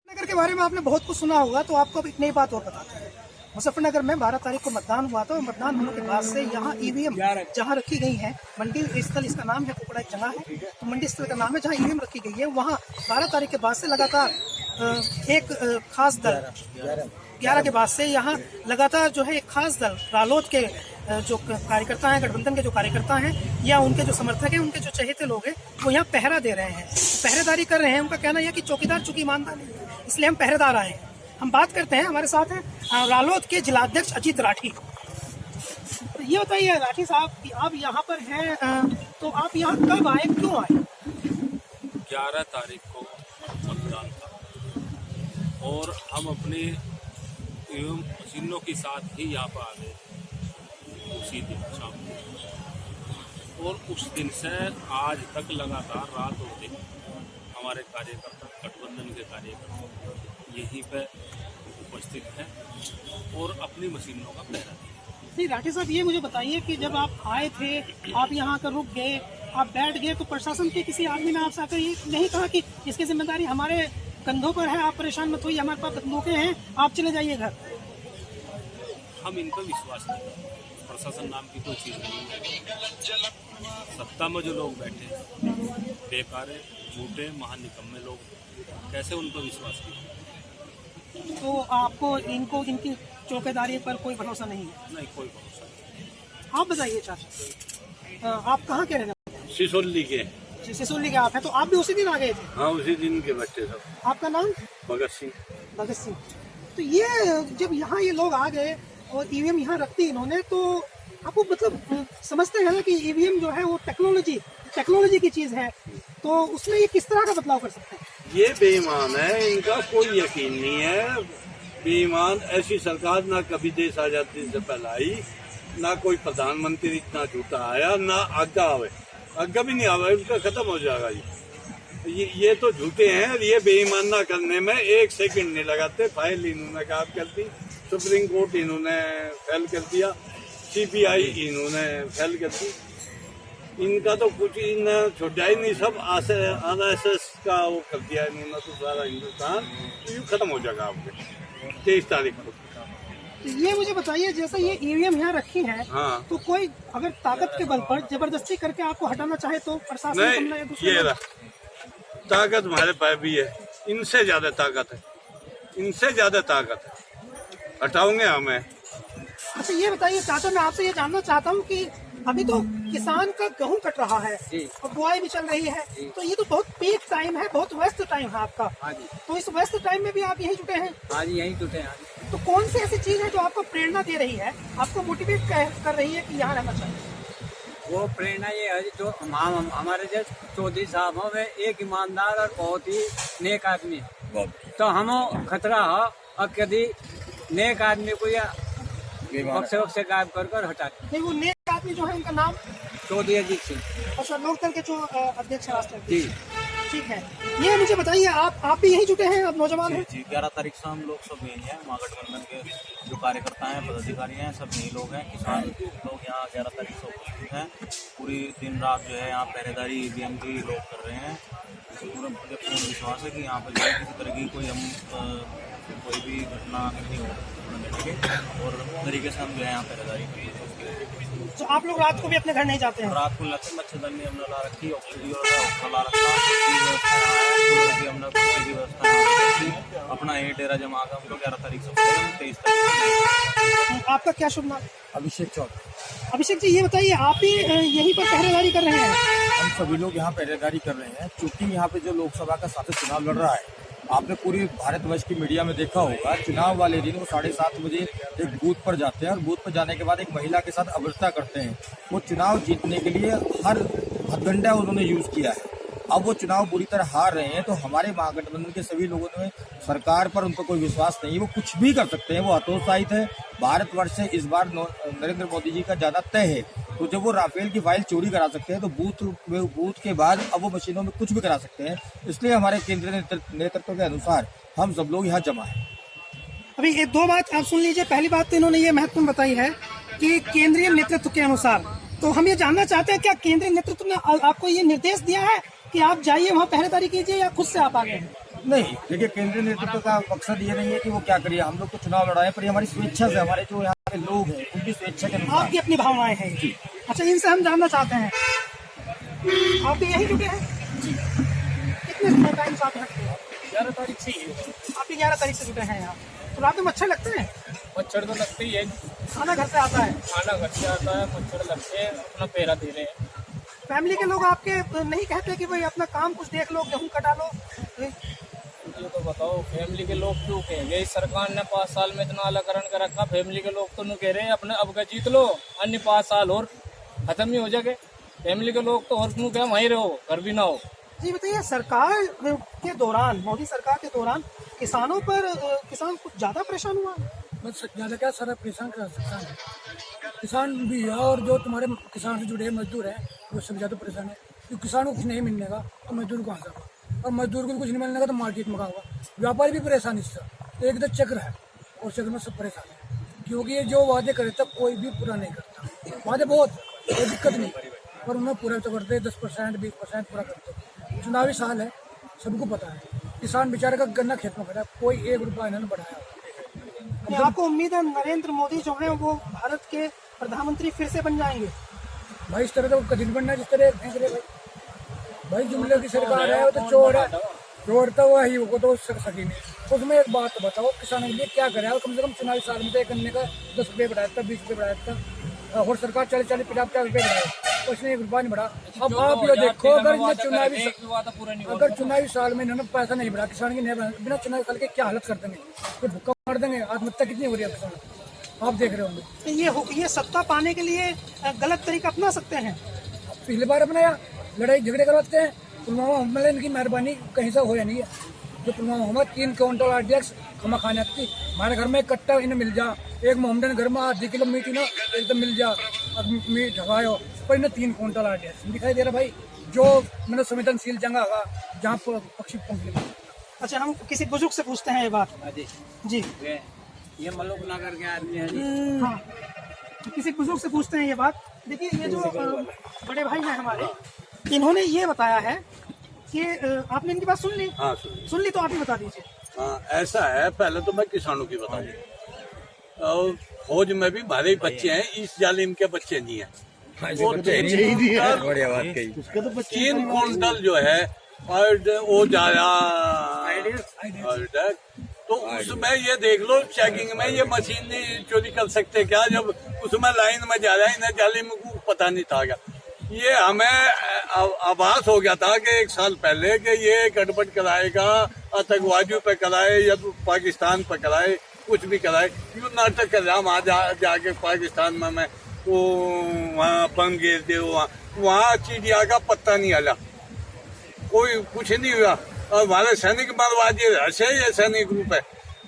नगर के बारे में आपने बहुत कुछ सुना होगा, तो आपको अब एक नई बात और बताते हैं। मुजफ्फरनगर में 12 तारीख को मतदान हुआ था। मतदान होने के बाद से यहाँ ईवीएम जहाँ रखी गई है, मंडी स्थल इसका नाम है, कुपड़ा एक जगह है, तो मंडी स्थल का नाम है जहाँ ईवीएम रखी गई है, वहाँ 12 तारीख के बाद से लगातार एक खास दल 11 के बाद से यहाँ लगातार जो है एक खास दल रालोद के जो कार्यकर्ता हैं, गठबंधन के जो कार्यकर्ता हैं या उनके जो समर्थक हैं, उनके जो चहेते लोग हैं, वो यहाँ पहरा दे रहे हैं, पहरेदारी कर रहे हैं। उनका कहना यह है कि चौकीदार चूंकि ईमानदार नहीं है, इसलिए हम पहरेदार आए हैं। हम बात करते हैं, हमारे साथ हैं रालोद के जिलाध्यक्ष अजीत राठी। तो ये बताइए राठी साहब कि आप यहाँ पर हैं, तो आप यहाँ कब आए, क्यों आए? 11 तारीख को मतदान था और हम अपने एवं मशीनों के साथ ही यहाँ पर आ गए उसी दिन शाम को। और उस दिन से आज तक लगातार रात और दिन हमारे कार्यकर्ता, गठबंधन के कार्यकर्ता यहीं पे उपस्थित हैं और अपनी मशीनों का पहरा दिया। नहीं राठी साहब, ये मुझे बताइए कि जब आप आए थे, आप यहाँ आकर रुक गए, आप बैठ गए, तो प्रशासन के किसी आदमी ने आपसे आकर ये नहीं कहा कि इसकी जिम्मेदारी हमारे कंधों पर है, आप परेशान मत होइए, हमारे पास बंदूकें हैं, आप चले जाइए घर? हम इन पर विश्वास नहीं करते। प्रशासन नाम की कोई चीज़ नहीं है। सत्ता में जो लोग बैठे बेकार है, झूठे महानिकम्मे लोग, कैसे उन पर विश्वास किया? तो आपको इनको इनकी चौकीदारी पर कोई भरोसा नहीं है? नहीं, कोई भरोसा नहीं। आप बताइए चाचा, आप कहाँ के रहने वाले हैं? सिसोली के। सिसोली के आप हैं, तो आप भी उसी दिन आ गए थे? हाँ, उसी दिन के बच्चे सब। आपका नाम? भगत सिंह। भगत सिंह। तो ये जब यहाँ ये लोग आ गए और ईवीएम यहाँ रख दी इन्होंने, तो आपको मतलब समझते हैं ना कि ईवीएम जो है वो टेक्नोलॉजी की चीज है, तो उसमें ये किस तरह का बदलाव कर सकते हैं? ये बेईमान है, इनका कोई यकीन नहीं है। बेईमान ऐसी सरकार ना कभी देश आजादी से पहले आई, ना कोई प्रधानमंत्री इतना झूठा आया, ना आगा भी नहीं आवा, उनका खत्म हो जाएगा। ये तो झूठे हैं। ये बेईमान ना करने में एक सेकंड नहीं लगाते। फाइल इन्होंने गायब कर दी, सुप्रीम कोर्ट इन्होंने फेल कर दिया, सीबीआई इन्होंने फेल कर दी। इनका तो कुछ इन छोड़ा ही नहीं, सब RSS का वो कर दिया इन्होंने, तो सारा हिंदुस्तान यूँ खत्म हो जाएगा आपके 23 तारीख को। तो ये मुझे बताइए, जैसे ये ईवीएम यहाँ रखी है, हाँ, तो कोई अगर ताकत के बल पर जबरदस्ती करके आपको हटाना चाहे तो प्रशासन नहीं, ये ताकत हमारे पास भी है, इनसे ज्यादा ताकत है, इनसे ज्यादा ताकत है, हटाओगे हमें। अच्छा ये बताइए चाचा, मैं आपसे ये जानना चाहता हूँ कि अभी तो किसान का गेहूं कट रहा है और बुआई भी चल रही है, तो ये तो बहुत पीक टाइम है, बहुत व्यस्त टाइम है आपका। तो इस व्यस्त टाइम में भी आप यहीं जुटे हैं? हाँ जी, यहीं जुटे हैं। तो कौन सी ऐसी चीज है जो आपको प्रेरणा दे रही है, आपको मोटिवेट कर रही है कि यहाँ रहना चाहिए? वो प्रेरणा ये है जो हमारे जैसे चौधरी साहब हैं, वे एक ईमानदार और बहुत ही नेक आदमी है। तो हम खतरा है और कभी नेक आदमी को या वक्त गायब कर हटा। नहीं, वो नेक आदमी जो है उनका नाम चौधरी अजीत सिंह। अच्छा, लोकदल के जो अध्यक्ष राष्ट्र जी, ठीक है। ये मुझे बताइए, आप भी यहीं जुटे हैं, अब नौजवान हैं? जी, 11 तारीख से हम लोग सब यही हैं, महागठबंधन के जो कार्यकर्ता हैं, पदाधिकारी हैं, सब यही लोग हैं। किसान लोग यहाँ 11 तारीख से उपस्थित हैं। पूरी दिन रात जो है यहाँ पहरेदारी ईवीएम की लोग कर रहे हैं। पूरा मुझे पूर्ण विश्वास है कि यहाँ पर जो है किसी तरह की कोई भी घटना नहीं होगी और तरीके से हम जो है यहाँ पहरेदारी करेंगे। तो आप लोग रात को भी अपने घर नहीं जाते हैं? रात को लगते मच्छरदानी हमने ला रखी, ऑक्सीजन ला रखा, हमने व्यवस्था अपना यही डेरा जमा कर हम लोग 11 तारीख से 23 तारीख। आपका क्या शुभ नाम? अभिषेक चौधरी। अभिषेक जी, ये बताइए, आप भी यहीं पर पहरेदारी कर रहे हैं? हम सभी लोग यहाँ पहरेदारी कर रहे हैं, क्योंकि यहाँ पे जो लोकसभा का शासित चुनाव लड़ रहा है, आपने पूरी भारतवर्ष की मीडिया में देखा होगा, चुनाव वाले दिन वो 7:30 बजे एक बूथ पर जाते हैं और बूथ पर जाने के बाद एक महिला के साथ अभद्रता करते हैं। वो चुनाव जीतने के लिए हर हथकंडा उन्होंने यूज किया है। अब वो चुनाव बुरी तरह हार रहे हैं, तो हमारे महागठबंधन के सभी लोगों ने सरकार पर उनको कोई विश्वास नहीं है, वो कुछ भी कर सकते हैं, वो हतोत्साहित है। भारतवर्ष से इस बार नरेंद्र मोदी जी का ज्यादा तय है, तो जब वो राफेल की फाइल चोरी करा सकते हैं, तो बूथ के बाद अब वो मशीनों में कुछ भी करा सकते हैं। इसलिए हमारे केंद्रीय नेतृत्व के अनुसार हम सब लोग यहाँ जमा है। अभी ये दो बात आप सुन लीजिए। पहली बात तो इन्होंने ये महत्वपूर्ण बताई है कि केंद्रीय नेतृत्व के अनुसार, तो हम ये जानना चाहते हैं, क्या केंद्रीय नेतृत्व ने आपको ये निर्देश दिया है कि आप जाइए वहाँ पहरेदारी कीजिए, या खुद से आप आ गए हैं? नहीं, देखिए केंद्रीय नेतृत्व का मकसद ये नहीं है कि वो क्या करिए, हम लोग तो चुनाव लड़ाए, पर ये हमारी स्वेच्छा से, हमारे जो यहाँ के लोग हैं उनकी स्वेच्छा के अनुसार। आपकी अपनी भावनाएं हैं। अच्छा, इनसे हम जानना चाहते हैं, आप भी यही जुटे हैं? कितने समय टाइम साथ रखते हैं? 11 तारीख से ही है। आप भी 11 तारीख से जुटे हैं यहाँ। तो रात में मच्छर लगते हैं? मच्छर तो लगते ही है, खाना घर से आता है? खाना घर से आता है, मच्छर लगते हैं, अपना पहरा दे रहे हैं। फैमिली के लोग आपके नहीं कहते कि भाई अपना काम कुछ देख लो, गेहूँ कटा लो? ये तो बताओ, फैमिली के लोग क्यों कहेंगे? इस सरकार ने 5 साल में इतना अलगकरण कर रखा, फैमिली के लोग तो नहीं कह रहे हैं अपने अब का जीत लो, अन्य 5 साल और खत्म ही हो जाएंगे। फैमिली के लोग तो और क्यों क्या, वहीं रहो, घर भी ना हो। जी बताइए, सरकार के दौरान, मोदी सरकार के दौरान किसानों पर किसान कुछ ज्यादा परेशान हुआ? बस ज़्यादा क्या, सारा किसान का किसान है, किसान भी है, और जो तुम्हारे किसान से जुड़े मजदूर हैं वो सब ज़्यादा परेशान है। क्योंकि किसान को कुछ नहीं मिलने का तो मजदूर कहाँ से होगा, और मजदूर को कुछ नहीं मिलने का तो मार्केट में कहाँ होगा। व्यापारी भी परेशान इससे, एक तो चक्र है और चक्र में सब परेशान है। क्योंकि ये जो वादे करे तब कोई भी पूरा नहीं करता, वादे बहुत, कोई दिक्कत नहीं, पर उन्हें पूरा तो करते 10% 20% पूरा करते। चुनावी साल है, सबको पता है, किसान बेचारे का गन्ना खेत में खड़ा है, कोई 1 रुपया इन्होंने बढ़ाया। आपको उम्मीद है नरेंद्र मोदी जो है वो भारत के प्रधानमंत्री फिर से बन जाएंगे? भाई इस तरह तो कभी नहीं बनना जिस तरह फेंक रहे भाई जुमले की सरकार है, वो तो चोर है, चोर तो वही होगा तो सकी नहीं। उसमें एक बात तो बताओ, किसानों के लिए क्या करे? कम से कम चुनावी साल में तो एक गन्ने का 10 रुपये बढ़ाया था, 20 रुपये बढ़ाया था, और सरकार 40-40 50 रुपये बढ़ाया, उसने 1 रुपया नहीं बढ़ा। अब आप ये देखो, अगर चुनावी साल में इन्होंने पैसा नहीं बढ़ा, किसान की नहीं बढ़ा, बिना चुनावी साल के क्या हालत कर देंगे? ये भूखा मर देंगे, आत्महत्या कितनी हो रही है किसान, आप देख रहे होंगे। ये सत्ता पाने के लिए गलत तरीका अपना सकते हैं। पिछली बार अपनाया, लड़ाई झगड़े करवाते हैं, पुलवामा हमले इनकी मेहरबानी कहीं से होया नहीं है। जो पुलवामा हुआ 3 क्विंटल RDX खमा खाने आती, हमारे घर में एक कट्टा इन्हें मिल जा, एक मोहम्मदन घर में आधी किलो मीट ना एकदम मिल जा, मीट हवायो, पर इन्हें 3 क्विंटल RDX दिखाई दे रहा। भाई जो मैंने संवेदनशील जगह होगा जहाँ पर पक्षी पंख। अच्छा, हम किसी बुजुर्ग से पूछते हैं ये बात। जी, ये मलोक नगर के आदमी है जी। हाँ, किसी बुजुर्ग से पूछते हैं ये बात। देखिए, ये जो बड़े भाई हैं हमारे, इन्होंने ये बताया है कि आपने इनकी बात सुन ली? हाँ, सुन ली, तो आप ही बता दीजिए। हाँ, ऐसा है, पहले तो मैं किसानों की बताऊँ। और फौज में भी हमारे बच्चे हैं, इस जालिम के बच्चे नहीं है। वो 3 क्विंटल जो है और वो जाया, तो उसमें ये देख लो, चेकिंग में ये मशीन नहीं चोरी कर सकते क्या? जब उसमें लाइन में जा रहा है, इन्हें जालिम को पता नहीं था क्या? ये हमें आभास हो गया था कि 1 साल पहले कि ये गड़बड़ कराएगा, आतंकवादियों पे कराए या तो पाकिस्तान पे कराए, कुछ भी कराए। क्यों नाटक कर रहा, वहाँ जाके पाकिस्तान में मैं वो वहाँ बम गिर दे, वहाँ चिड़िया का पत्ता नहीं हिला, कोई कुछ नहीं हुआ। और हमारे सैनिक मरवा दिए, ऐसे ये सैनिक ग्रुप है।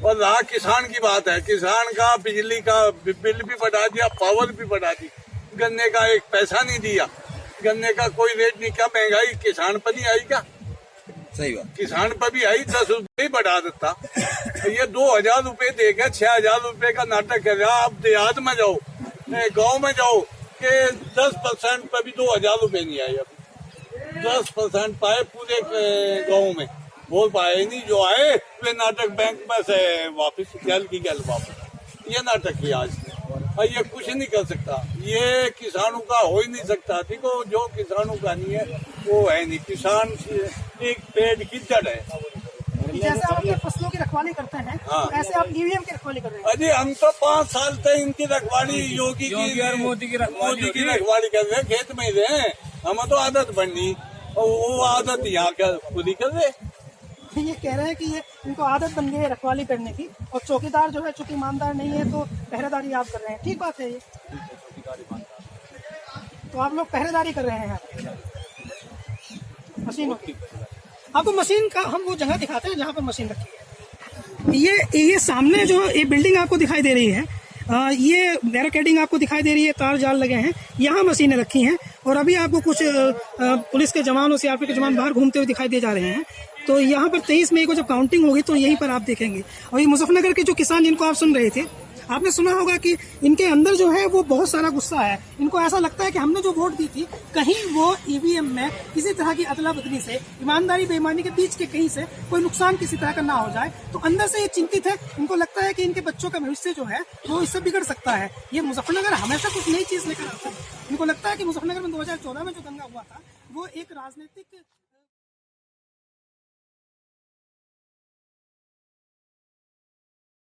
और रहा किसान की बात है, किसान का बिजली का बिल भी बढ़ा दिया, पावर भी बढ़ा दी, गन्ने का 1 पैसा नहीं दिया, गन्ने का कोई रेट नहीं। क्या महंगाई किसान पर नहीं आई क्या? सही बात, किसान पर भी आई, 10 रुपये बढ़ा देता। ये 2000 रुपये देकर 6000 रुपये का नाटक कर रहा। आप देहात में जाओ, गांव में जाओ कि 10% पर भी 2000 रुपये नहीं आए। अभी 10% पाए पूरे गांव में, बोल पाए नहीं। जो आए वे नाटक बैंक में से वापिस गल की गल वापस। ये नाटक किया आज ने, और ये कुछ नहीं कर सकता, ये किसानों का हो ही नहीं सकता। देखो, जो किसानों का नहीं है वो है नहीं। किसान एक पेड़ की जड़ है। जैसे आप ये फसलों की रखवाली करते हैं, हाँ। तो ऐसे आप EVM की रखवाली कर रहे हैं। अरे हम तो 5 साल तक इनकी रखवाली, योगी और मोदी की रखवाली कर रहे हैं, खेत में ही रहे। हमें तो आदत बननी, और वो आदत यहाँ क्या पूरी कर रहे। ये कह रहे हैं कि ये इनको आदत बन गई है रखवाली करने की, और चौकीदार जो है चूंकि ईमानदार नहीं है तो पहरेदारी आप कर रहे हैं। ठीक बात है ये, तो आप लोग पहरेदारी कर रहे हैं यहाँ मशीनों की। आपको मशीन का हम वो जगह दिखाते हैं जहाँ पर मशीन रखी है। ये सामने जो ये बिल्डिंग आपको दिखाई दे रही है, ये बैरिकेडिंग आपको दिखाई दे रही है, तार जाल लगे हैं, यहाँ मशीनें रखी हैं। और अभी आपको कुछ पुलिस के जवान और CRP के जवान बाहर घूमते हुए दिखाई दे जा रहे हैं। तो यहाँ पर 23 मई को जब काउंटिंग होगी तो यहीं पर आप देखेंगे। और ये मुजफ्फरनगर के जो किसान जिनको आप सुन रहे थे, आपने सुना होगा कि इनके अंदर जो है वो बहुत सारा गुस्सा है। इनको ऐसा लगता है कि हमने जो वोट दी थी कहीं वो ईवीएम में किसी तरह की अदला बदली से, ईमानदारी बेईमानी के बीच के कहीं से कोई नुकसान किसी तरह का ना हो जाए। तो अंदर से ये चिंतित है। इनको लगता है कि इनके बच्चों का भविष्य जो है वो इससे बिगड़ सकता है। ये मुजफ्फरनगर हमेशा कुछ नई चीज लेकर आता है। इनको लगता है कि मुजफ्फरनगर में 2014 में जो दंगा हुआ था वो एक राजनीतिक